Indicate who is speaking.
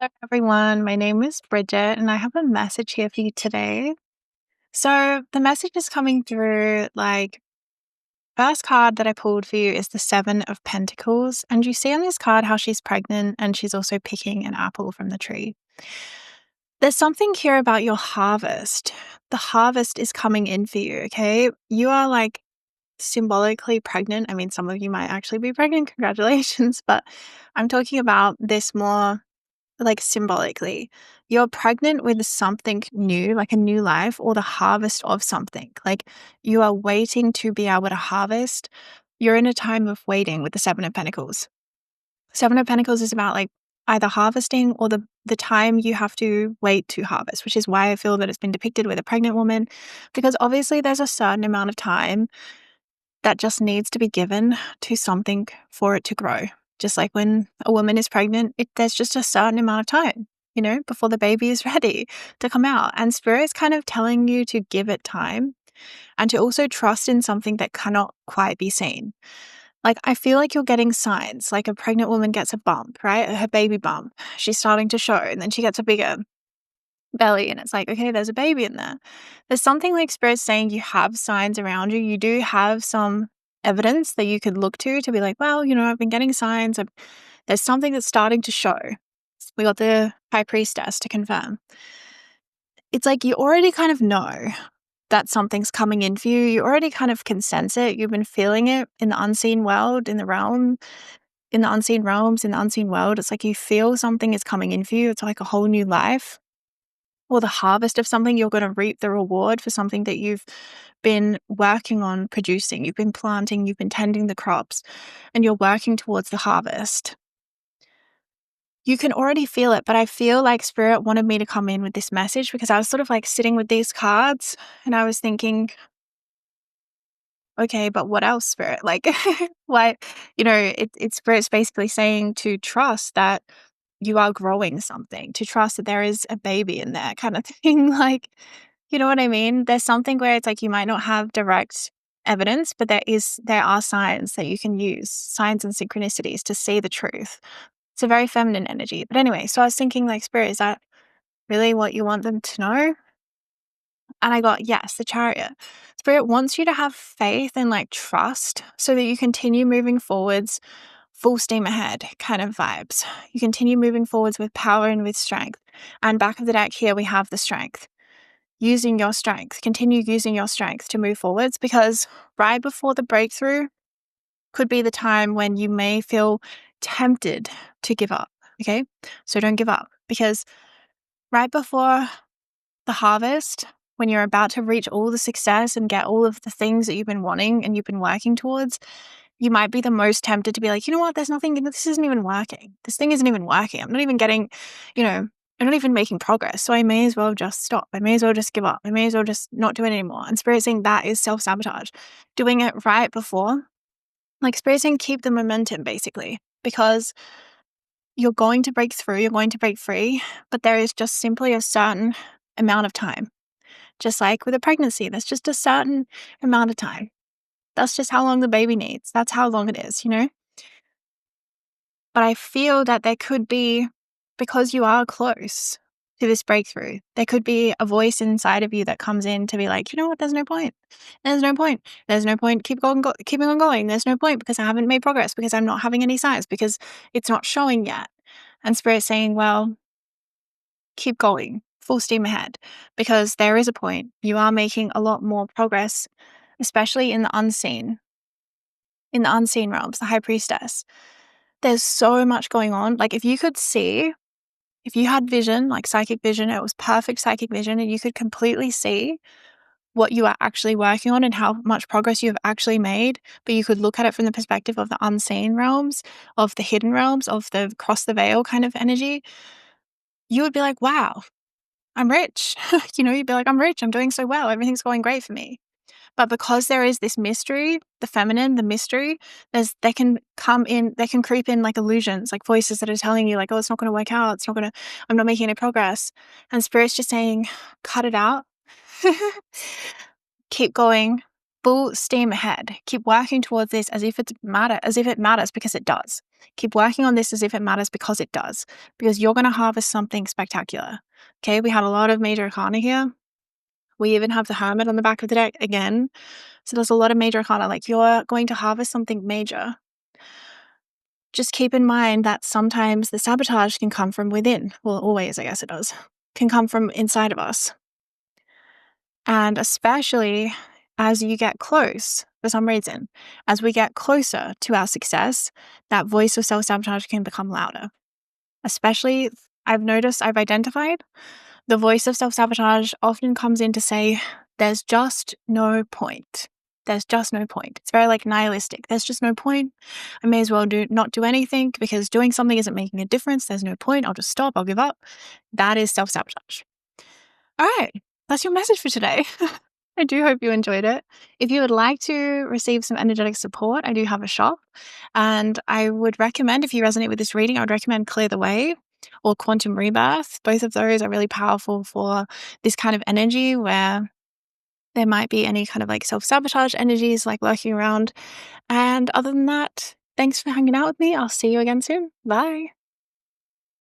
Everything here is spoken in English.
Speaker 1: Hello, everyone. My name is Bridget, and I have a message here for you today. So, the message is coming through first card that I pulled for you is the Seven of Pentacles. And you see on this card how she's pregnant and she's also picking an apple from the tree. There's something here about your harvest. The harvest is coming in for you, okay? You are symbolically pregnant. I mean, some of you might actually be pregnant. Congratulations. But I'm talking about this more symbolically. You're pregnant with something new, like a new life or the harvest of something. Like you are waiting to be able to harvest. You're in a time of waiting with the Seven of Pentacles. Seven of Pentacles is about either harvesting or the time you have to wait to harvest, which is why I feel that it's been depicted with a pregnant woman, because obviously there's a certain amount of time that just needs to be given to something for it to grow. Just like when a woman is pregnant, there's just a certain amount of time, before the baby is ready to come out. And Spirit's kind of telling you to give it time and to also trust in something that cannot quite be seen. I feel like you're getting signs, like a pregnant woman gets a bump, right? Her baby bump. She's starting to show, and then she gets a bigger belly, and it's like, okay, there's a baby in there. There's something like Spirit saying you have signs around you. You do have some evidence that you could look to be like, well, I've been getting signs. There's something that's starting to show. We got the High Priestess to confirm. It's like you already kind of know that something's coming in for you. You already kind of can sense it. You've been feeling it in the unseen world, in the realm, in the unseen realms, in the unseen world. It's like you feel something is coming in for you. It's like a whole new life. Or the harvest of something, you're going to reap the reward for something that you've been working on producing. You've been planting, you've been tending the crops, and you're working towards the harvest. You can already feel it, but I feel like Spirit wanted me to come in with this message because I was sort of sitting with these cards and I was thinking, okay, but what else, Spirit? Why, it's Spirit's basically saying to trust that you are growing something, to trust that there is a baby in there kind of thing. You know what I mean? There's something where it's like you might not have direct evidence, but there are signs that you can use, signs and synchronicities to see the truth. It's a very feminine energy. But anyway, so I was thinking Spirit, is that really what you want them to know? And I got, yes, the Chariot. Spirit wants you to have faith and trust so that you continue moving forwards full steam ahead kind of vibes. You continue moving forwards with power and with strength. And back of the deck here, we have the strength. Using your strength. Continue using your strength to move forwards, because right before the breakthrough could be the time when you may feel tempted to give up. Okay? So don't give up, because right before the harvest, when you're about to reach all the success and get all of the things that you've been wanting and you've been working towards, you might be the most tempted to be like, you know what, this isn't even working. This thing isn't even working. I'm not even getting, I'm not even making progress. So I may as well just stop. I may as well just give up. I may as well just not do it anymore. And Spirit saying that is self-sabotage. Doing it right before, Spirit saying keep the momentum basically, because you're going to break through, you're going to break free, but there is just simply a certain amount of time. Just like with a pregnancy, there's just a certain amount of time. That's just how long the baby needs. That's how long it is, But I feel that there could be, because you are close to this breakthrough, there could be a voice inside of you that comes in to be like, you know what, there's no point. There's no point. There's no point keeping on going. There's no point because I haven't made progress, because I'm not having any signs, because it's not showing yet. And Spirit's saying, well, keep going, full steam ahead, because there is a point. You are making a lot more progress, especially in the unseen realms, the High Priestess. There's so much going on. If you could see, if you had vision, psychic vision, it was perfect psychic vision, and you could completely see what you are actually working on and how much progress you have actually made, but you could look at it from the perspective of the unseen realms, of the hidden realms, of the cross the veil kind of energy, you would be like, wow, I'm rich. You'd be like, I'm rich. I'm doing so well. Everything's going great for me. But because there is this mystery, the feminine, the mystery, they can creep in illusions, voices that are telling you oh, it's not going to work out. I'm not making any progress. And Spirit's just saying, cut it out. Keep going. full steam ahead. Keep working towards this as if it matters, because it does. Keep working on this as if it matters, because it does. Because you're going to harvest something spectacular. Okay, we had a lot of major arcana here. We even have the Hermit on the back of the deck again. So there's a lot of major arcana. Like, you're going to harvest something major. Just keep in mind that sometimes the sabotage can come from within. Well, always, I guess it does. Can come from inside of us. And especially as you get close, for some reason, as we get closer to our success, that voice of self-sabotage can become louder. Especially, I've identified, the voice of self-sabotage often comes in to say, there's just no point. There's just no point. It's very like nihilistic. There's just no point. I may as well not do anything, because doing something isn't making a difference. There's no point. I'll just stop. I'll give up. That is self-sabotage. All right. That's your message for today. I do hope you enjoyed it. If you would like to receive some energetic support, I do have a shop. And I would recommend, if you resonate with this reading, I would recommend Clear the Way or Quantum Rebirth. Both of those are really powerful for this kind of energy where there might be any kind of like self-sabotage energies like lurking around. And other than that, thanks for hanging out with me. I'll see you again soon. Bye.